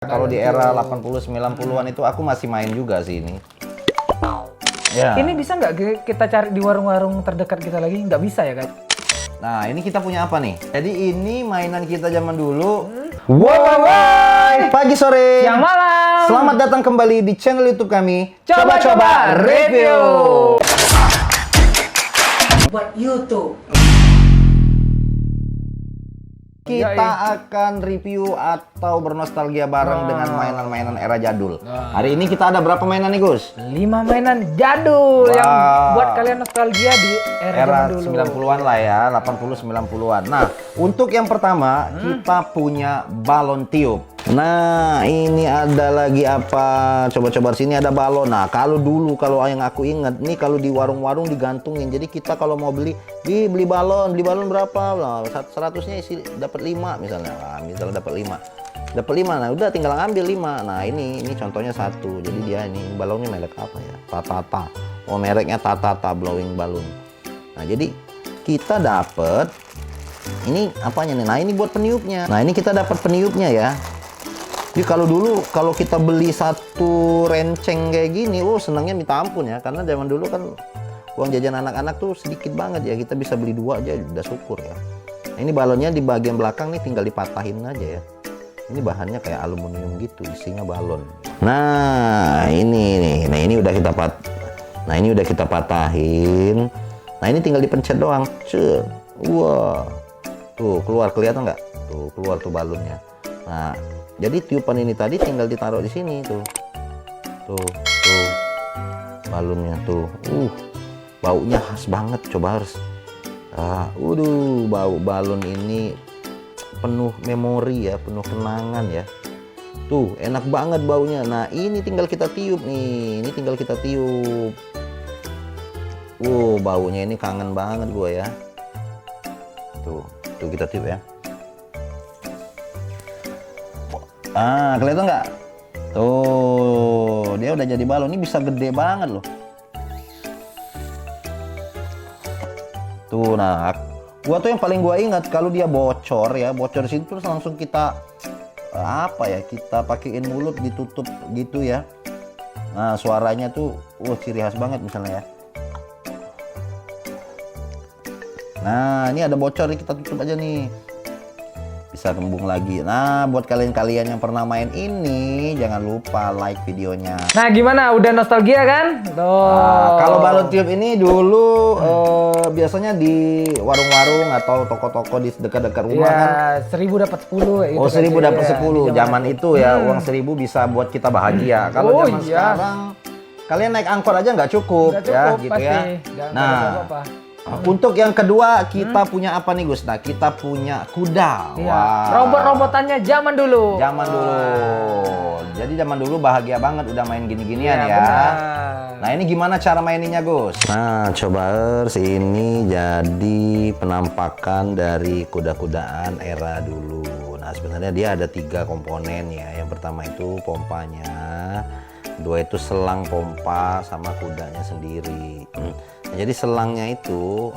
Kalau di era 80 90-an itu aku masih main juga sih ini. Ya. Ini bisa nggak kita cari di warung-warung terdekat kita lagi? Nggak bisa ya, guys? Nah, ini kita punya apa nih? Jadi ini mainan kita zaman dulu. Wow. Pagi, sore, Siang, malam. Selamat datang kembali di channel YouTube kami. Coba-coba review. Buat YouTube. Kita akan review atau bernostalgia bareng dengan mainan-mainan era jadul. Hari ini kita ada berapa mainan nih, Gus? 5 mainan jadul yang buat kalian nostalgia di Era zaman dulu. 90-an lah ya, 80 90-an. Nah, untuk yang pertama kita punya balon tiup. Nah, ini ada lagi apa? Coba-coba sini ada balon. Nah, kalau dulu kalau yang aku ingat nih, kalau di warung-warung digantungin. Jadi kita kalau mau beli balon berapa? Nah, 100-nya isi dapat 5 misalnya. Nah, misalnya dapat 5. Dapat 5. Nah, udah tinggal ngambil 5. Nah, ini contohnya 1. Jadi dia ini balonnya merek apa ya? Tatata. Oh, mereknya Tatata blowing balloon. Nah, jadi kita dapat ini apanya nih? Nah, ini buat peniupnya. Nah, ini kita dapat peniupnya ya. Jadi kalau dulu kalau kita beli satu renceng kayak gini, senangnya minta ampun ya, karena zaman dulu kan uang jajan anak-anak tuh sedikit banget ya, kita bisa beli 2 aja udah syukur ya. Nah, ini balonnya di bagian belakang nih tinggal dipatahin aja ya. Ini bahannya kayak aluminium gitu, isinya balon. Nah, ini nih. Nah, ini udah kita patahin. Nah, ini tinggal dipencet doang. Wah. Tuh, keluar, kelihatan nggak? Tuh, keluar tuh balonnya. Nah, jadi tiupan ini tadi tinggal ditaruh di sini tuh. Tuh. Balonnya tuh. Baunya khas banget, coba harus. Bau balon ini penuh memori ya, penuh kenangan ya. Tuh, enak banget baunya. Nah, ini tinggal kita tiup nih. Ini tinggal kita tiup. Baunya ini kangen banget gue ya. Tuh kita tiup ya. Kelihatan nggak? Tuh, dia udah jadi balon. Ini bisa gede banget loh. Tuh, nah, gua tuh yang paling gua ingat kalau dia bocor ya, bocor di sini terus langsung kita kita pakein mulut ditutup gitu ya. Nah, suaranya tuh ciri khas banget misalnya ya. Nah, ini ada bocor nih, kita tutup aja nih. Bisa kembung lagi. Nah, buat kalian-kalian yang pernah main ini, jangan lupa like videonya. Nah, gimana? Udah nostalgia kan? Tuh. Nah, kalau balon tiup ini dulu biasanya di warung-warung atau toko-toko di dekat-dekat rumah kan. 1000 dapat 10 gitu. 1000 dapat 10. Di Zaman itu ya, uang 1000 bisa buat kita bahagia. Kalau zaman sekarang, kalian naik angkot aja nggak cukup, ya, gitu pasti. ya. Nggak Nah, ada apa-apa. untuk yang kedua kita punya apa nih, Gus? Nah, kita punya kuda. Wah. Robot-robotannya zaman dulu. Zaman dulu. Jadi zaman dulu bahagia banget udah main gini-ginian ya. Benar. Nah, ini gimana cara maininnya, Gus? Nah, coba ini jadi penampakan dari kuda-kudaan era dulu. Nah, sebenarnya dia ada 3 komponen ya. Yang pertama itu pompanya, 2 itu selang pompa sama kudanya sendiri. Nah, jadi selangnya itu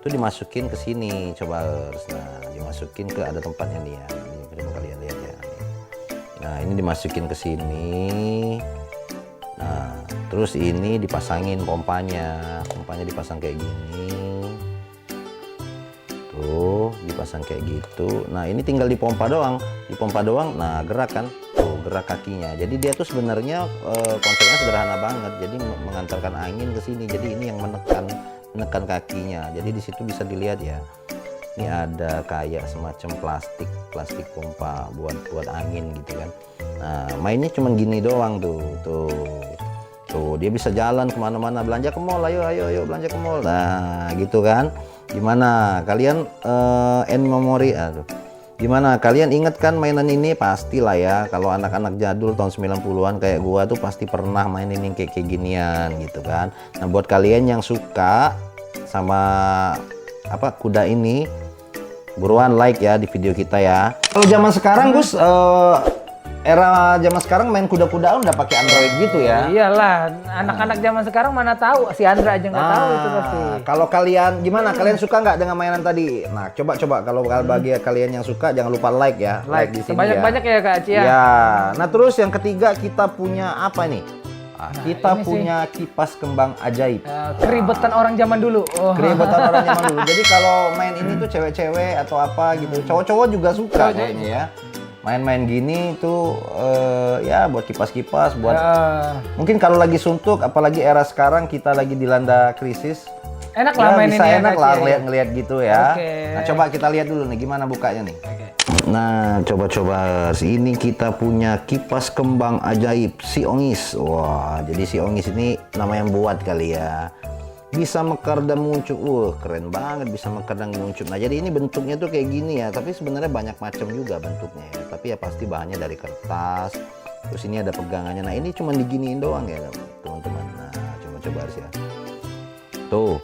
dimasukin ke sini, coba. Nah, dimasukin ke ada tempatnya nih ya. Ini coba kalian lihat ya. Nah, ini dimasukin ke sini. Nah, terus ini dipasangin pompanya. Pompanya dipasang kayak gini. Tuh, dipasang kayak gitu. Nah, ini tinggal dipompa doang. Dipompa doang. Nah, gerak kan? Tuh, gerak kakinya. Jadi dia tuh sebenarnya konsepnya sederhana banget. Jadi mengantarkan angin ke sini. Jadi ini yang menekan kakinya. Jadi di situ bisa dilihat ya. Ini ada kayak semacam plastik pompa buat angin gitu kan. Nah, mainnya cuman gini doang tuh. Tuh, dia bisa jalan kemana-mana, belanja ke mall, ayo belanja ke mall. Nah, gitu kan. Gimana kalian memori? Gimana kalian inget kan mainan ini? Pastilah ya, kalau anak-anak jadul tahun 90-an kayak gua tuh pasti pernah mainin yang kayak ginian gitu kan. Nah, buat kalian yang suka sama kuda ini, buruan like ya di video kita ya. Kalau zaman sekarang, Gus, era zaman sekarang main kuda-kudaan udah pakai Android gitu ya. Iyalah, anak-anak zaman sekarang mana tahu, si Andra aja nggak tahu itu pasti. Kalau kalian gimana? Kalian suka nggak dengan mainan tadi? Nah, coba kalau bagi kalian yang suka jangan lupa like ya. Like di sini sebanyak-banyak ya Kak Aci ya. Ya. Nah, terus yang ketiga kita punya apa nih? Kita ini punya kipas kembang ajaib. Keribetan orang zaman dulu. Oh. Keribetan orang zaman dulu. Jadi kalau main ini tuh cewek-cewek atau apa gitu. Cowok-cowok juga suka kayaknya ya. Main-main gini tuh ya buat kipas-kipas, buat mungkin kalau lagi suntuk, apalagi era sekarang kita lagi dilanda krisis. Enak lah Ya, main bisa ini ya, enak Kak lah Aci. ngeliat gitu ya. Oke. Nah, coba kita lihat dulu nih gimana bukanya nih. Oke. Nah, coba-coba. Ini kita punya kipas kembang ajaib si Ongis. Wah, jadi si Ongis ini nama yang buat kali ya. Bisa mekar dan menguncup. Keren banget bisa mekar dan menguncup. Nah, jadi ini bentuknya tuh kayak gini ya. Tapi sebenarnya banyak macam juga bentuknya ya. Tapi ya pasti bahannya dari kertas. Terus ini ada pegangannya. Nah, ini cuma diginiin doang ya, teman-teman. Nah, coba-coba harus ya. Tuh.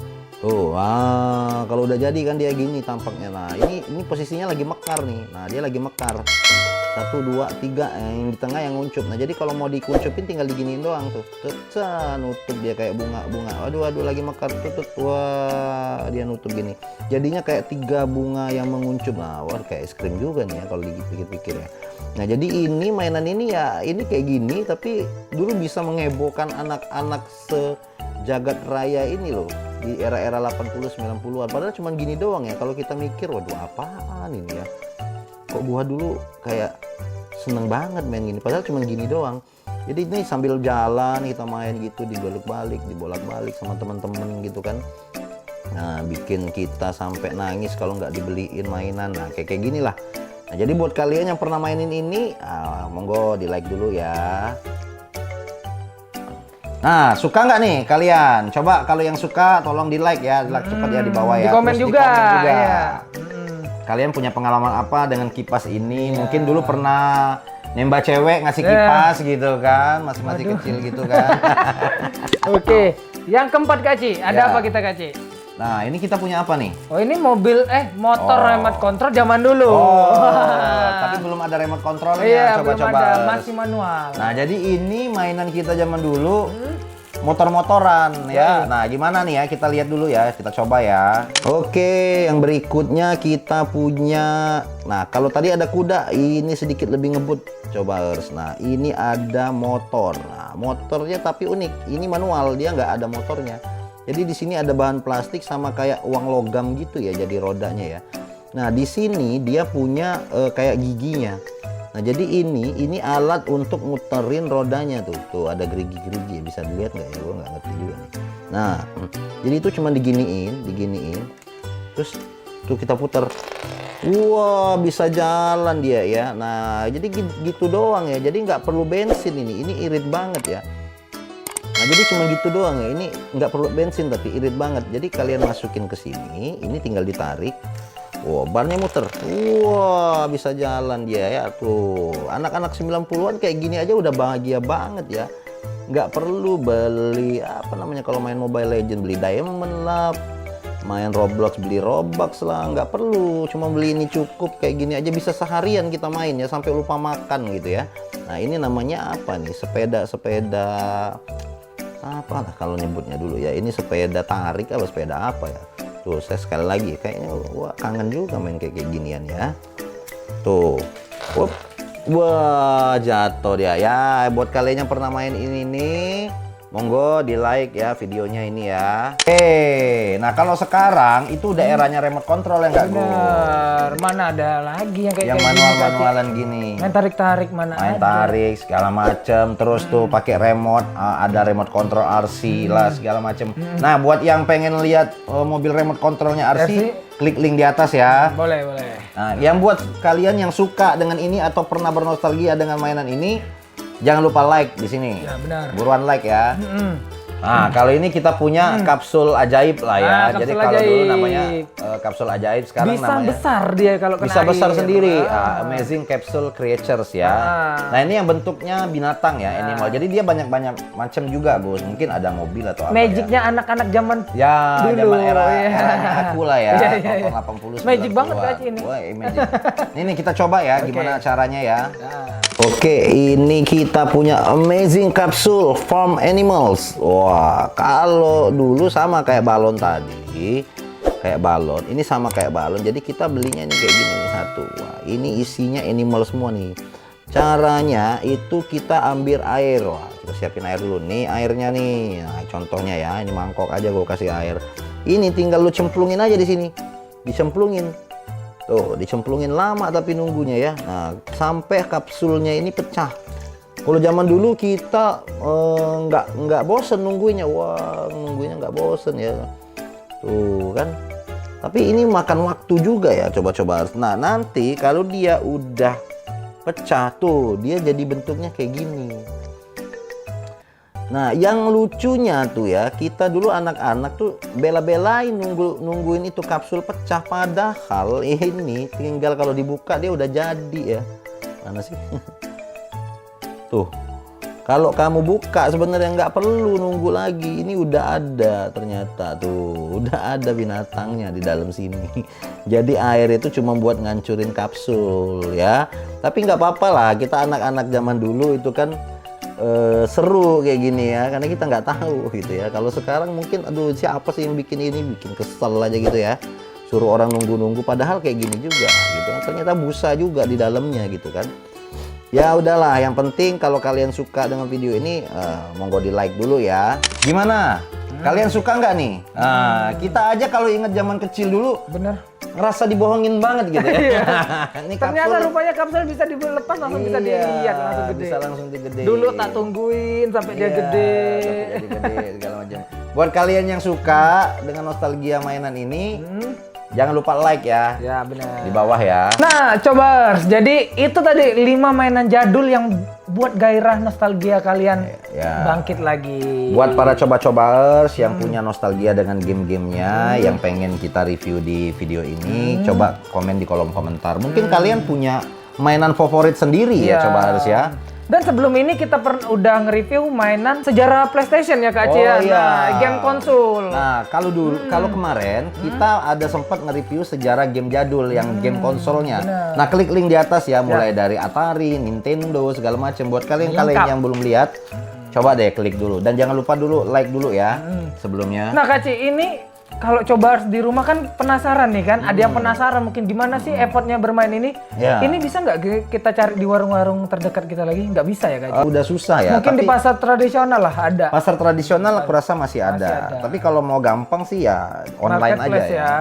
Kalau udah jadi kan dia gini tampaknya. Nah, ini posisinya lagi mekar nih. Nah, dia lagi mekar. 1, 2, 3, yang di tengah yang nguncup. Nah, jadi kalau mau dikuncupin tinggal diginiin doang tuh. Nutup dia kayak bunga-bunga. Aduh lagi mekar. Wah, dia nutup gini. Jadinya kayak 3 bunga yang menguncup. Nah, wah kayak es krim juga nih ya kalau dipikir-pikir ya. Nah, jadi ini mainan ini ya ini kayak gini tapi dulu bisa mengebohkan anak-anak sejagat raya ini loh. Di era-era 80 90-an. Padahal cuma gini doang ya. Kalau kita mikir, waduh apaan ini ya. Kok gua dulu kayak seneng banget main gini. Padahal cuma gini doang. Jadi ini sambil jalan kita main gitu, dibolak-balik sama temen-temen gitu kan. Nah, bikin kita sampai nangis kalau nggak dibeliin mainan. Nah, kayak gini lah. Nah, jadi buat kalian yang pernah mainin ini, monggo di like dulu ya. Nah, suka nggak nih kalian? Coba kalau yang suka tolong di like ya, like cepat ya di bawah ya. Di komen Terus juga. di komen juga. Iya. Kalian punya pengalaman apa dengan kipas ini? Mungkin dulu pernah nembak cewek ngasih kipas gitu kan, masih kecil gitu kan. Oke, yang keempat Kak Aci, ada Ya. apa kita Kak Aci? Nah, ini kita punya apa nih? Oh ini motor remote control zaman dulu. Tapi belum ada remote controlnya. Iya, Coba-coba. belum ada, masih manual. Nah, jadi ini mainan kita zaman dulu. Motor-motoran ya. Nah, gimana nih ya? Kita lihat dulu ya. Kita coba ya. Oke, yang berikutnya kita punya. Nah, kalau tadi ada kuda, ini sedikit lebih ngebut. Coba harus. Nah, ini ada motor. Nah, motornya tapi unik. Ini manual, dia nggak ada motornya. Jadi di sini ada bahan plastik sama kayak uang logam gitu ya. Jadi rodanya ya. Nah, di sini dia punya kayak giginya. Nah, jadi ini alat untuk muterin rodanya tuh. Tuh ada gerigi-gerigi, bisa dilihat nggak ya? Gue nggak ngerti juga nih. Nah, jadi itu cuma diginiin. Terus tuh kita putar. Wah, bisa jalan dia ya. Nah, jadi gitu doang ya. Jadi nggak perlu bensin ini. Ini irit banget ya. Nah, jadi cuma gitu doang ya. Ini nggak perlu bensin tapi irit banget. Jadi kalian masukin ke sini. Ini tinggal ditarik. Wah, bannya muter. Wah, bisa jalan dia ya. Tuh, anak-anak 90-an kayak gini aja udah bahagia banget ya. Nggak perlu beli, apa namanya kalau main Mobile Legends, beli Diamond lah. Main Roblox, beli Robux lah. Nggak perlu, cuma beli ini cukup. Kayak gini aja bisa seharian kita main ya, sampai lupa makan gitu ya. Nah, ini namanya apa nih? Sepeda. Apa lah kalau nyebutnya dulu ya. Ini sepeda tarik apa sepeda apa ya? Tuh, saya sekali lagi kayaknya wah kangen juga main kayak ginian ya. Tuh. Wah, jatuh dia ya. Buat kalian yang pernah main ini nih, monggo di like ya videonya ini ya. Nah kalau sekarang itu udah eranya remote control ya nggak Gus? Bener, mana ada lagi yang kayak Yang gini, manual-manualan gini. main tarik-tarik mana Main ada. tarik segala macem, terus tuh pakai remote, ada remote control RC lah segala macem. Nah, buat yang pengen lihat mobil remote controlnya RC, klik link di atas ya. Boleh. Nah, yang buat kalian yang suka dengan ini atau pernah bernostalgia dengan mainan ini, jangan lupa like di sini. Ya, benar. Buruan like ya. Nah, kalau ini kita punya kapsul ajaib lah ya. Jadi kapsul kalau dulu ajaib. namanya kapsul ajaib, sekarang Bisa namanya besar dia kalau kena bisa besar air. sendiri. Amazing Capsule Creatures ya. Nah, ini yang bentuknya binatang ya, animal. Jadi dia banyak-banyak macam juga, Gus. Mungkin ada mobil atau apa Magicnya anak-anak zaman ya. dulu. Zaman era Iya. eranya aku lah ya. Iya. Tahun 80 Magic banget 90-an. Kak Aci ini. Wah, magic. Ini kita coba ya gimana caranya ya. Nah. Oke, ini kita punya amazing capsule farm animals. Wah, kalau dulu sama kayak balon tadi, kayak balon. Ini sama kayak balon. Jadi kita belinya ini kayak gini nih satu. Wah, ini isinya animal semua nih. Caranya itu kita ambil air. Wah, kita siapin air dulu. Nih airnya nih. Nah, contohnya ya, ini mangkok aja gue kasih air. Ini tinggal lu cemplungin aja di sini. Dicemplungin. Tuh, dicemplungin lama tapi nunggunya ya. Nah, sampai kapsulnya ini pecah. Kalau zaman dulu kita nggak bosen nungguinnya. Wah, nungguinnya nggak bosen ya. Tuh kan. Tapi ini makan waktu juga ya. Coba-coba. Nah, nanti kalau dia udah pecah tuh, dia jadi bentuknya kayak gini. Nah, yang lucunya tuh ya, kita dulu anak-anak tuh bela-belain nungguin itu kapsul pecah, padahal ini tinggal kalau dibuka dia udah jadi ya. Mana sih? Tuh. Kalau kamu buka sebenarnya nggak perlu nunggu lagi. Ini udah ada ternyata tuh, udah ada binatangnya di dalam sini. Jadi air itu cuma buat ngancurin kapsul ya. Tapi nggak apa-apa lah, kita anak-anak zaman dulu itu kan seru kayak gini ya, karena kita nggak tahu gitu ya. Kalau sekarang mungkin aduh siapa sih yang bikin ini, bikin kesel aja gitu ya, suruh orang nunggu-nunggu padahal kayak gini juga gitu kan, ternyata busa juga di dalamnya gitu kan. Ya udahlah, yang penting kalau kalian suka dengan video ini monggo di like dulu ya. Gimana, kalian suka nggak nih? Nah, kita aja kalau inget zaman kecil dulu Bener. ngerasa dibohongin banget gitu ya. Ini Ternyata kapsul. rupanya kapsul bisa dilepas langsung bisa dilihat langsung gede. Bisa langsung digede. Dulu tak tungguin sampai dia Iya, gede. sampai jadi gede segala macam. Buat kalian yang suka dengan nostalgia mainan ini, jangan lupa like ya. Ya benar. Di bawah ya. Nah, coba. Jadi itu tadi 5 mainan jadul yang buat gairah nostalgia kalian Ya. bangkit lagi. Buat para coba-cobaers yang punya nostalgia dengan game-gamenya, yang pengen kita review di video ini, coba komen di kolom komentar. Mungkin kalian punya mainan favorit sendiri ya, Iya. cobaers ya. Dan sebelum ini kita udah nge-review mainan sejarah PlayStation ya Kak Cia. Oh, iya. Nah, game konsol. Nah, kalau dulu, kalau kemarin kita ada sempat nge-review sejarah game jadul yang game konsolnya. Nah, klik link di atas ya, mulai dari Atari, Nintendo, segala macam. Buat kalian Lengkap. yang belum lihat, coba deh klik dulu. Dan jangan lupa dulu like dulu ya sebelumnya. Nah Kak Ci, ini kalau coba harus di rumah kan penasaran nih kan, ada yang penasaran mungkin gimana sih effortnya bermain ini. Ya. Ini bisa nggak kita cari di warung-warung terdekat kita lagi? Nggak bisa ya Kak Ci? Udah susah ya. Mungkin di tapi pasar tradisional lah ada. pasar tradisional aku rasa masih ada. ada. Tapi kalau mau gampang sih ya online aja Marketplace ya. ya.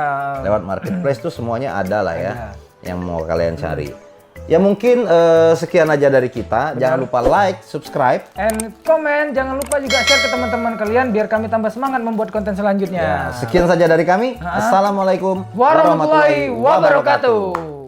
Lewat marketplace tuh semuanya ada lah ya. Yang mau kalian cari. Ya mungkin sekian aja dari kita. Jangan lupa like, subscribe. And comment, jangan lupa juga share ke teman-teman kalian biar kami tambah semangat membuat konten selanjutnya. Ya, sekian saja dari kami. Assalamualaikum Warahmatullahi wabarakatuh.